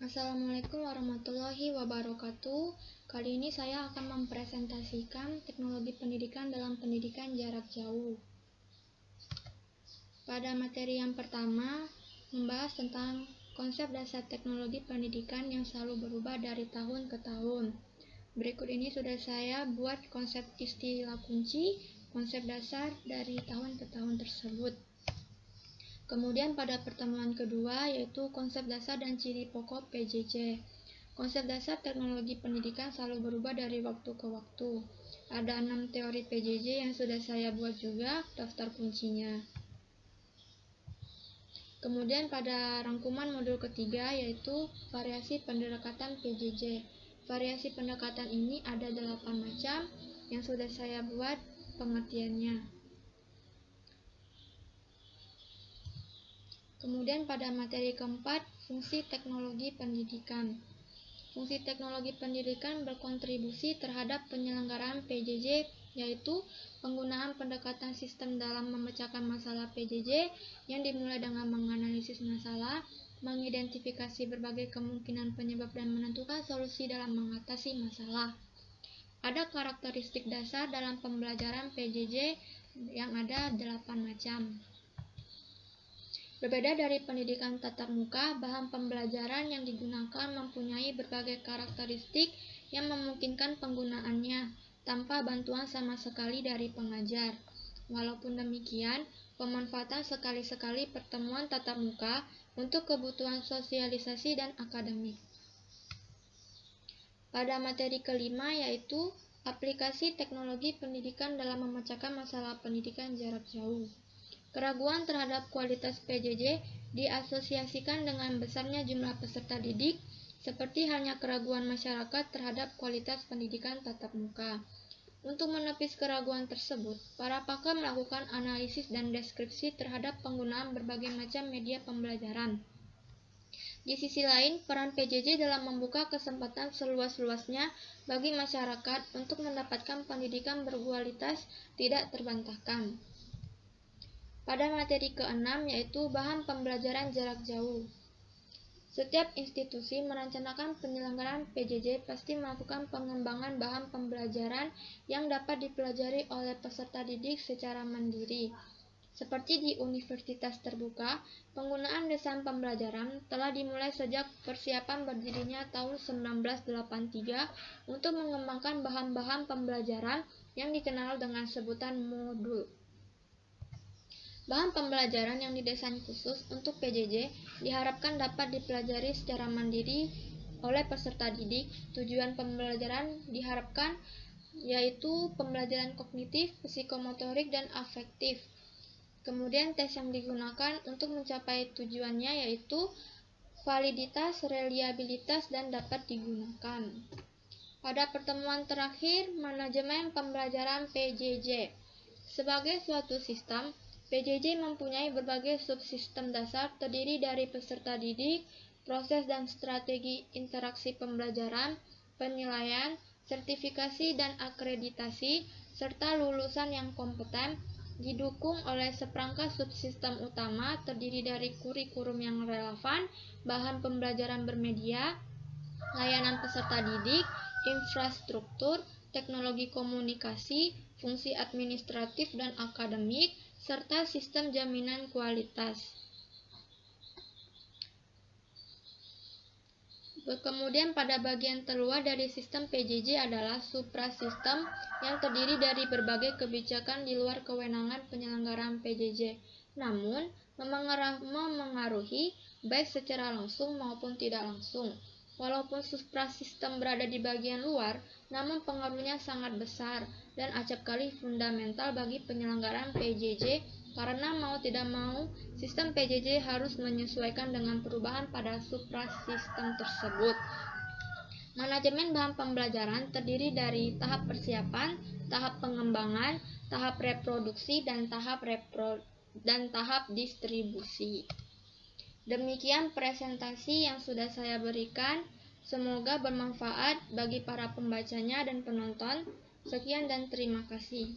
Assalamualaikum warahmatullahi wabarakatuh. Kali ini saya akan mempresentasikan teknologi pendidikan dalam pendidikan jarak jauh. Pada materi yang pertama, membahas tentang konsep dasar teknologi pendidikan yang selalu berubah dari tahun ke tahun. Berikut ini sudah saya buat konsep istilah kunci, konsep dasar dari tahun ke tahun tersebut. Kemudian pada pertemuan kedua yaitu konsep dasar dan ciri pokok PJJ. Konsep dasar teknologi pendidikan selalu berubah dari waktu ke waktu. Ada 6 teori PJJ yang sudah saya buat juga daftar kuncinya. Kemudian pada rangkuman modul ketiga yaitu variasi pendekatan PJJ. Variasi pendekatan ini ada 8 macam yang sudah saya buat pengertiannya. Kemudian pada materi keempat, fungsi teknologi pendidikan. Fungsi teknologi pendidikan berkontribusi terhadap penyelenggaraan PJJ, yaitu penggunaan pendekatan sistem dalam memecahkan masalah PJJ yang dimulai dengan menganalisis masalah, mengidentifikasi berbagai kemungkinan penyebab dan menentukan solusi dalam mengatasi masalah. Ada karakteristik dasar dalam pembelajaran PJJ yang ada 8 macam. Berbeda dari pendidikan tatap muka, bahan pembelajaran yang digunakan mempunyai berbagai karakteristik yang memungkinkan penggunaannya tanpa bantuan sama sekali dari pengajar. Walaupun demikian, pemanfaatan sekali-sekali pertemuan tatap muka untuk kebutuhan sosialisasi dan akademik. Pada materi kelima yaitu aplikasi teknologi pendidikan dalam memecahkan masalah pendidikan jarak jauh. Keraguan terhadap kualitas PJJ diasosiasikan dengan besarnya jumlah peserta didik, seperti halnya keraguan masyarakat terhadap kualitas pendidikan tatap muka. Untuk menepis keraguan tersebut, para pakar melakukan analisis dan deskripsi terhadap penggunaan berbagai macam media pembelajaran. Di sisi lain, peran PJJ dalam membuka kesempatan seluas-luasnya bagi masyarakat untuk mendapatkan pendidikan berkualitas tidak terbantahkan. Pada materi ke-6 yaitu bahan pembelajaran jarak jauh. Setiap institusi merencanakan penyelenggaraan PJJ pasti melakukan pengembangan bahan pembelajaran yang dapat dipelajari oleh peserta didik secara mandiri. Seperti di universitas terbuka, penggunaan desain pembelajaran telah dimulai sejak persiapan berdirinya tahun 1983 untuk mengembangkan bahan-bahan pembelajaran yang dikenal dengan sebutan modul. Bahan pembelajaran yang didesain khusus untuk PJJ diharapkan dapat dipelajari secara mandiri oleh peserta didik. Tujuan pembelajaran diharapkan yaitu pembelajaran kognitif, psikomotorik, dan afektif. Kemudian tes yang digunakan untuk mencapai tujuannya yaitu validitas, reliabilitas, dan dapat digunakan. Pada pertemuan terakhir, manajemen pembelajaran PJJ. Sebagai suatu sistem, PJJ mempunyai berbagai subsistem dasar terdiri dari peserta didik, proses dan strategi interaksi pembelajaran, penilaian, sertifikasi dan akreditasi, serta lulusan yang kompeten, didukung oleh seperangkat subsistem utama terdiri dari kurikulum yang relevan, bahan pembelajaran bermedia, layanan peserta didik, infrastruktur, teknologi komunikasi, fungsi administratif dan akademik, serta sistem jaminan kualitas. Kemudian pada bagian terluar dari sistem PJJ adalah suprasistem yang terdiri dari berbagai kebijakan di luar kewenangan penyelenggaraan PJJ, namun memengaruhi baik secara langsung maupun tidak langsung. Walaupun suprasistem berada di bagian luar, namun pengaruhnya sangat besar dan acapkali fundamental bagi penyelenggaraan PJJ karena mau tidak mau, sistem PJJ harus menyesuaikan dengan perubahan pada suprasistem tersebut. Manajemen bahan pembelajaran terdiri dari tahap persiapan, tahap pengembangan, tahap reproduksi, dan tahap distribusi. Demikian presentasi yang sudah saya berikan. Semoga bermanfaat bagi para pembacanya dan penonton. Sekian dan terima kasih.